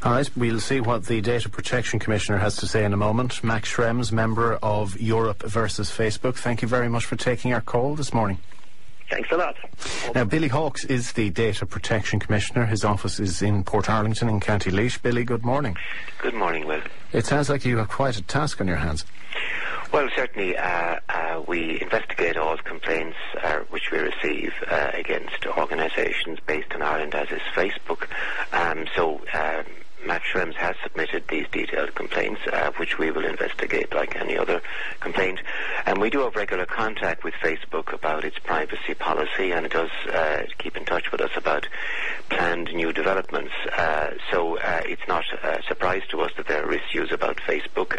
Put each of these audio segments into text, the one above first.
All right, we'll see what the Data Protection Commissioner has to say in a moment. Max Schrems, member of Europe versus Facebook, thank you very much for taking our call this morning. Thanks a lot. Now, Billy Hawkes is the Data Protection Commissioner. His office is in Portarlington in County Laois. Billy, good morning. Good morning, Will. It sounds like you have quite a task on your hands. Well, certainly we investigate all complaints which we receive against organisations based in Ireland, as is Facebook. Matt Schrems has submitted these detailed complaints, which we will investigate like any other complaint. And we do have regular contact with Facebook about its privacy policy, and it does keep in touch with us about planned new developments. So it's not a surprise to us that there are issues about Facebook.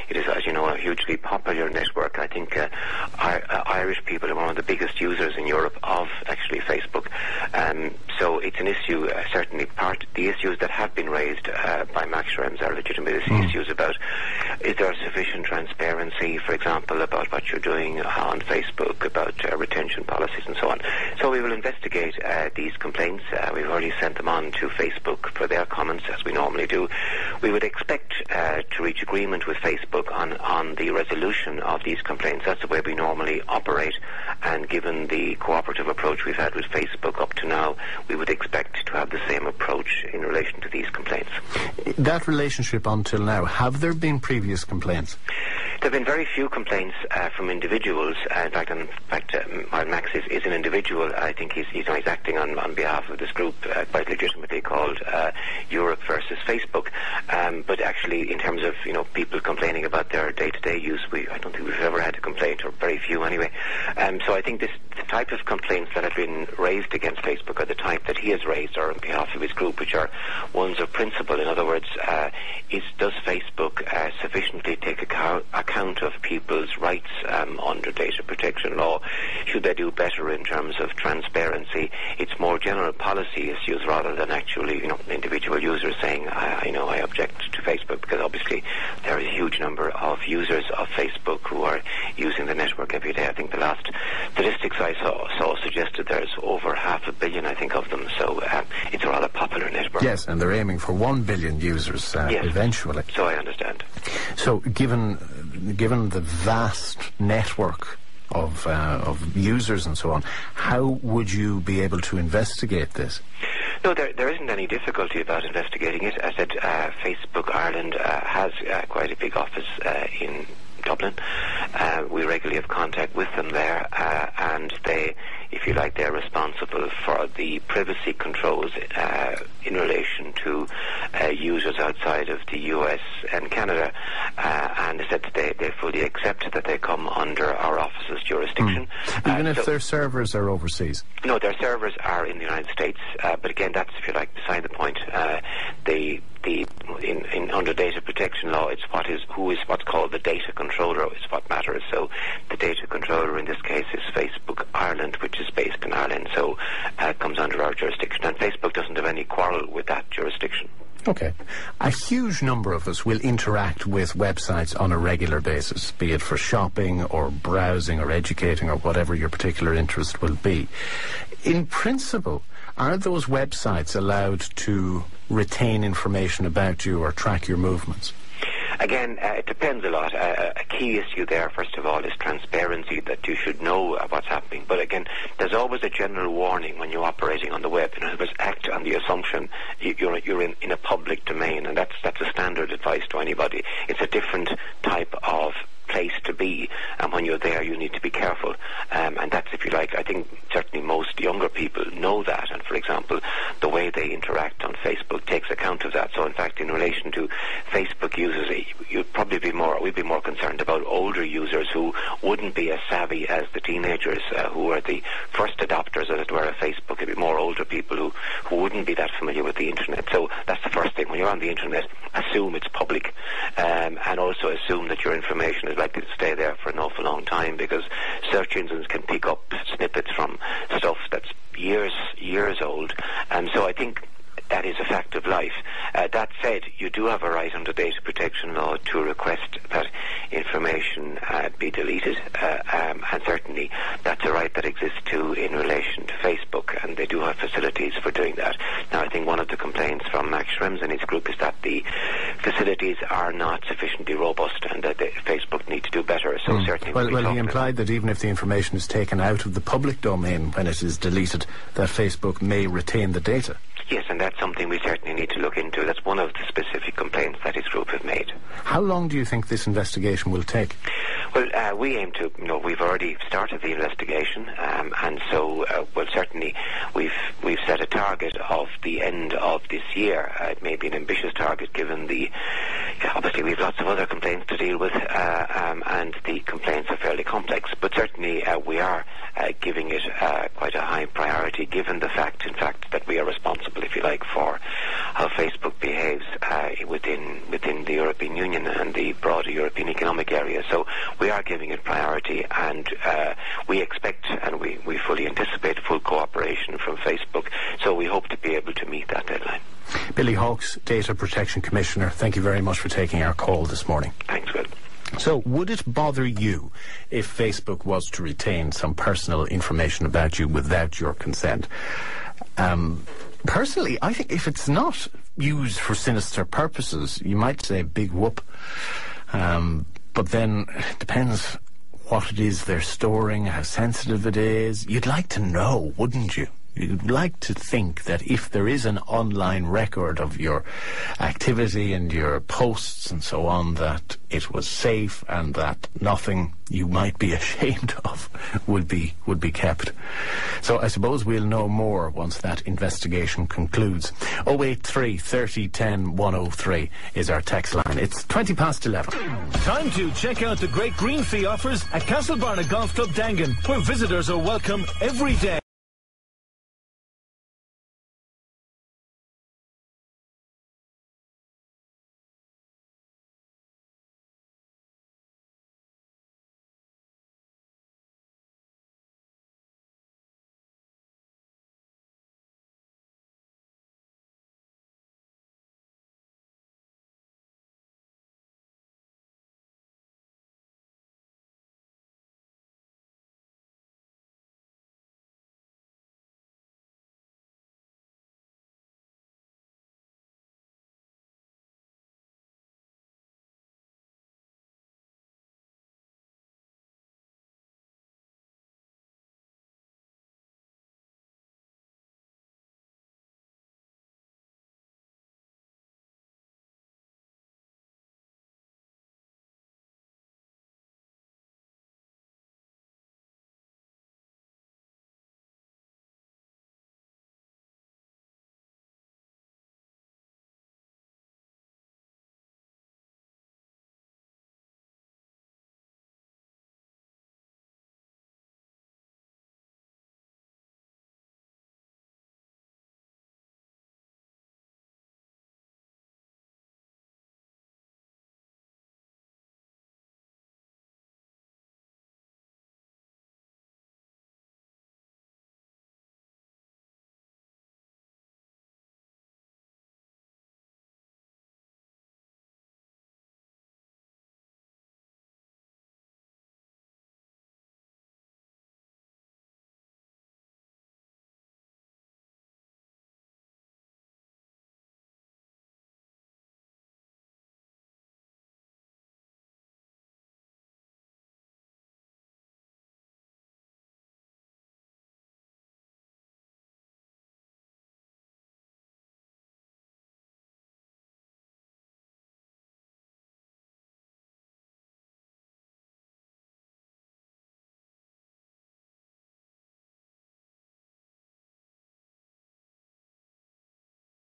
It is, as you know, a hugely popular network. I think Irish people are one of the biggest users in Europe of actually Facebook. So it's an issue, certainly the issues that have been raised by Max Schrems are legitimate issues about, is there sufficient transparency, for example, about what you're doing on Facebook, about retention policies and so on. So we will investigate these complaints. We've already sent them on to Facebook for their comments, as we normally do. We would expect to reach agreement with Facebook on the resolution of these complaints. That's the way we normally operate, and given the cooperative approach we've had with Facebook up to now, we would expect to have the same approach in relation to these complaints. That relationship until now, have there been previous complaints? There have been very few complaints from individuals. In fact, while Max is an individual, I think he's acting on behalf of this group, quite legitimately called Europe versus Facebook. But actually, in terms of people complaining about their day-to-day use, I don't think we've ever had a complaint, or very few anyway. So I think the type of complaints that have been raised against Facebook are the type that he has raised, or on behalf of his group, which are ones of principle. In other words, does Facebook sufficiently take account of people's rights under data protection law? Should they do better in terms of transparency? It's more general policy issues rather than actually, individual users saying, I object to Facebook, because obviously there is a huge number of users of Facebook who are using the network every day. I think the last statistics I saw suggested there's over 500 million, I think, of them. So it's a rather popular network. Yes, and they're aiming for 1 billion users eventually. So I understand. So given the vast network of users and so on, how would you be able to investigate this? No, there isn't any difficulty about investigating it. As I said, Facebook Ireland has quite a big office in Dublin. We regularly have contact with them there, and they, if you like, they're responsible for the privacy controls in relation to users outside of the US and Canada, and they said they fully accept that they come under our office's jurisdiction. Even if their servers are overseas? No, their servers are in the United States, but again, that's, if you like, beside the point. Under data protection law, it's what's called the data controller is what matters. So the data controller in this case is Facebook Ireland, which is based in Ireland, so comes under our jurisdiction, and Facebook doesn't have any quarrel with that jurisdiction. Okay. A huge number of us will interact with websites on a regular basis, be it for shopping or browsing or educating or whatever your particular interest will be. In principle, are those websites allowed to retain information about you or track your movements? Again, it depends a lot. A key issue there, first of all, is transparency, that you should know what's happening. But again, there's always a general warning when you're operating on the web. In other words, act on the assumption you're in a public domain, and that's a standard advice to anybody. It's a different type of place to be, and when you're there you need to be careful, and that's, if you like, I think certainly most younger people know that, and for example the way they interact on Facebook takes account of that. So in fact, in relation to Facebook users, we'd be more concerned about older users who wouldn't be as savvy as the teenagers who are the first adopters, as it were, of Facebook. It'd be more older people who wouldn't be that familiar with the internet. So that's the first thing. When you're on the internet, assume it's public, and also assume that your information is likely to stay there for an awful long time, because search engines can pick up snippets from stuff that's years old. And so I think that is a fact of life. That said, you do have a right under data protection law to request that information be deleted, and certainly that's a right that exists too in relation to Facebook, and they do have facilities for doing that. Now, I think one of the complaints from Max Schrems and his group is that the facilities are not sufficiently robust and that Facebook need to do better. So certainly, well, he implied that even if the information is taken out of the public domain when it is deleted, that Facebook may retain the data. Yes, and that's something we certainly need to look into. That's one of the specific complaints that his group have made. How long do you think this investigation will take? Well, we aim to, we've already started the investigation, and so, well, certainly we've set a target of the end of this year. It may be an ambitious target given obviously we've lots of other complaints to deal with, and the complaints are fairly complex, but certainly we are giving it quite a high priority given the fact, in fact, that we are responsible, if you like, for how Facebook behaves within the European Union and the broader European economic area. So we are giving it priority, and we expect and we fully anticipate full cooperation from Facebook, so we hope to be able to meet that deadline. Billy Hawkes, Data Protection Commissioner, thank you very much for taking our call this morning. Thanks, Will. So, would it bother you if Facebook was to retain some personal information about you without your consent? Personally, I think if it's not used for sinister purposes, you might say big whoop. But then it depends what it is they're storing, how sensitive it is. You'd like to know, wouldn't you? You'd like to think that if there is an online record of your activity and your posts and so on, that it was safe and that nothing you might be ashamed of would be kept. So I suppose we'll know more once that investigation concludes. 083 30 10 103 is our text line. It's 11:20. Time to check out the great green fee offers at Castlebarna Golf Club Dangan, where visitors are welcome every day.